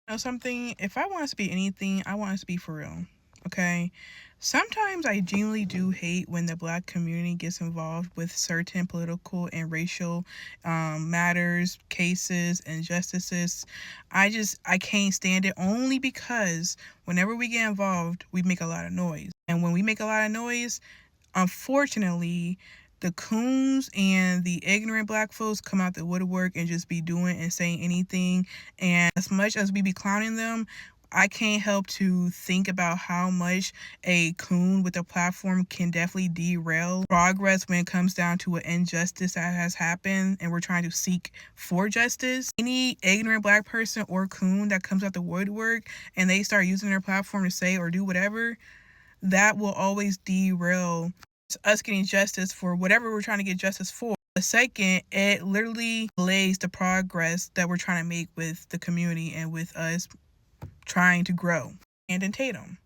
Know something? If I want us to be anything, I want us to be for real. Okay? Sometimes I genuinely do hate when the black community gets involved with certain political and racial matters, cases, injustices. I can't stand it only because whenever we get involved, we make a lot of noise. And when we make a lot of noise, unfortunately, the coons and the ignorant black folks come out the woodwork and just be doing and saying anything. And as much as we be clowning them, I can't help to think about how much a coon with a platform can definitely derail progress when it comes down to an injustice that has happened and we're trying to seek for justice. Any ignorant black person or coon that comes out the woodwork and they start using their platform to say or do whatever, that will always derail us getting justice for whatever we're trying to get justice for. The second, it literally delays the progress that we're trying to make with the community and with us trying to grow. And in Tatum.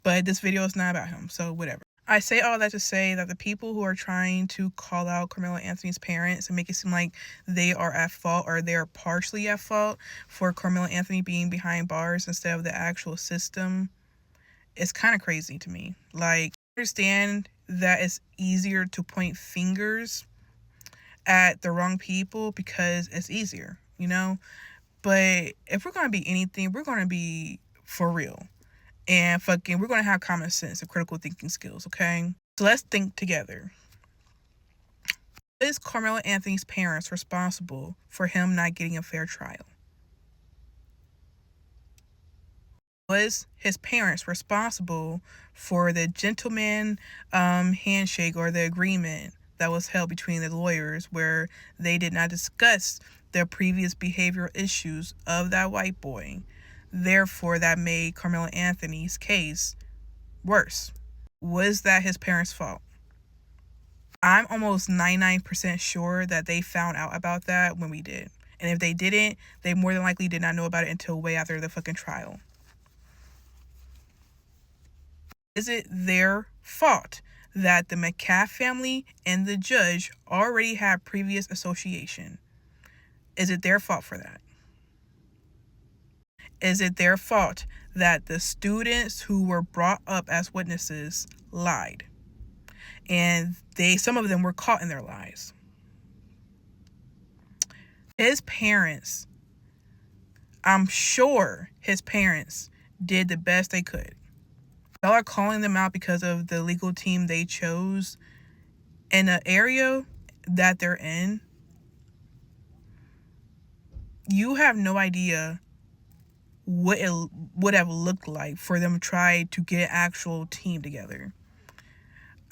But this video is not about him, so whatever. I say all that to say that the people who are trying to call out Karmelo Anthony's parents and make it seem like they are at fault or they're partially at fault for Karmelo Anthony being behind bars instead of the actual system, it's kind of crazy to me. Like, I understand that it's easier to point fingers at the wrong people because it's easier, you know? But if we're going to be anything, we're going to be for real. And we're going to have common sense and critical thinking skills, okay? So let's think together. Is Karmelo Anthony's parents responsible for him not getting a fair trial? Was his parents responsible for the gentleman handshake or the agreement that was held between the lawyers where they did not discuss the previous behavioral issues of that white boy? Therefore, that made Karmelo Anthony's case worse. Was that his parents' fault? I'm almost 99% sure that they found out about that when we did. And if they didn't, they more than likely did not know about it until way after the fucking trial. Is it their fault that the Metcalf family and the judge already had previous association? Is it their fault for that? Is it their fault that the students who were brought up as witnesses lied? And some of them were caught in their lies. His parents, I'm sure his parents did the best they could. Y'all are calling them out because of the legal team they chose in the area that they're in. You have no idea what it would have looked like for them to try to get an actual team together.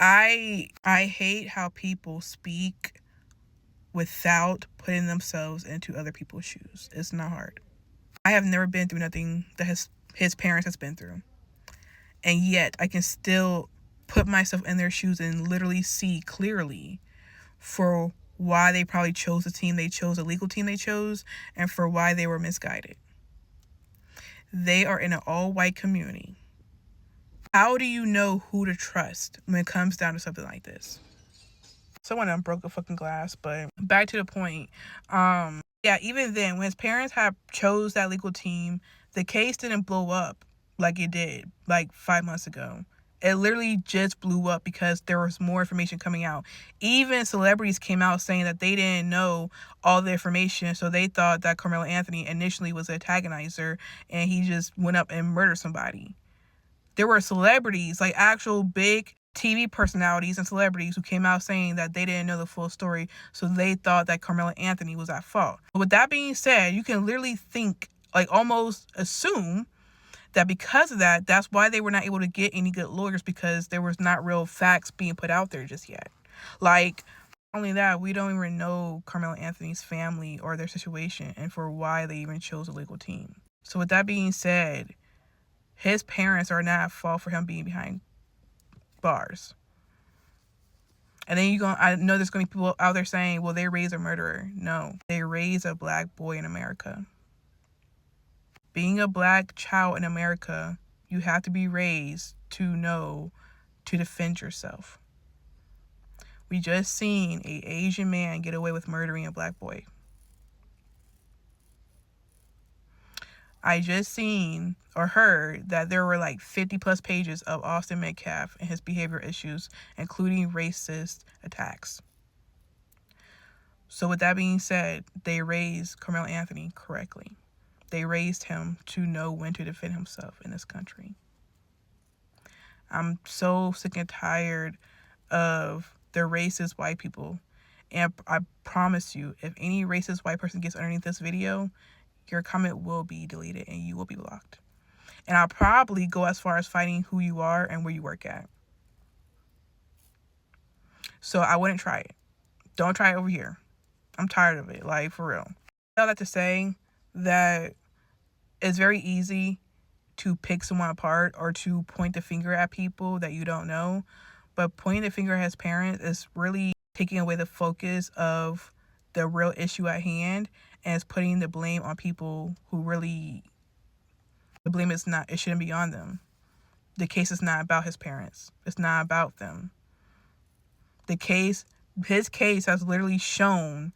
I hate how people speak without putting themselves into other people's shoes. It's not hard. I have never been through nothing that his parents has been through. And yet I can still put myself in their shoes and literally see clearly for why they probably chose the team they chose, the legal team they chose, and for why they were misguided. They are in an all-white community. How do you know who to trust when it comes down to something like this? Someone done broke the fucking glass, but back to the point. Yeah, even then, when his parents had chose that legal team, the case didn't blow up like it did like 5 months ago. It literally just blew up because there was more information coming out. Even celebrities came out saying that they didn't know all the information, so they thought that Karmelo Anthony initially was an antagonizer and he just went up and murdered somebody. There were celebrities, like actual big TV personalities and celebrities, who came out saying that they didn't know the full story, so they thought that Karmelo Anthony was at fault. But with that being said, you can literally think, like almost assume, that because of that, that's why they were not able to get any good lawyers, because there was not real facts being put out there just yet. Like, not only that, we don't even know Karmelo Anthony's family or their situation and for why they even chose a legal team. So with that being said, his parents are not at fault for him being behind bars. And then I know there's going to be people out there saying, well, they raised a murderer. No, they raised a black boy in America. Being a black child in America, you have to be raised to know to defend yourself. We just seen an Asian man get away with murdering a black boy. I just seen or heard that there were like 50 plus pages of Austin Metcalf and his behavior issues, including racist attacks. So with that being said, they raised Karmelo Anthony correctly. They raised him to know when to defend himself in this country. I'm so sick and tired of the racist white people. And I promise you, if any racist white person gets underneath this video, your comment will be deleted and you will be blocked. And I'll probably go as far as fighting who you are and where you work at. So I wouldn't try it. Don't try it over here. I'm tired of it, like, for real. I like to say that it's very easy to pick someone apart or to point the finger at people that you don't know. But pointing the finger at his parents is really taking away the focus of the real issue at hand, and it's putting the blame on people who really, the blame is not, it shouldn't be on them. The case is not about his parents. It's not about them. His case has literally shown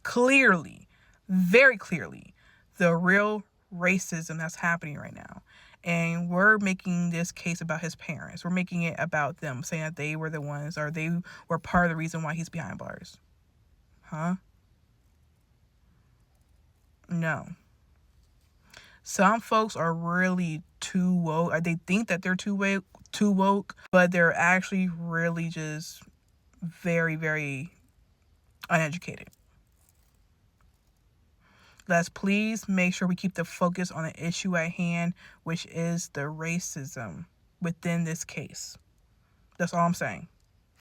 clearly, very clearly, the real racism that's happening right now. And we're making this case about his parents. We're making it about them, saying that they were the ones, or they were part of the reason why he's behind bars. Huh? No. Some folks are really too woke. Or they think that they're too woke, but they're actually really just very, very uneducated. Let's please make sure we keep the focus on the issue at hand, which is the racism within this case. That's all I'm saying.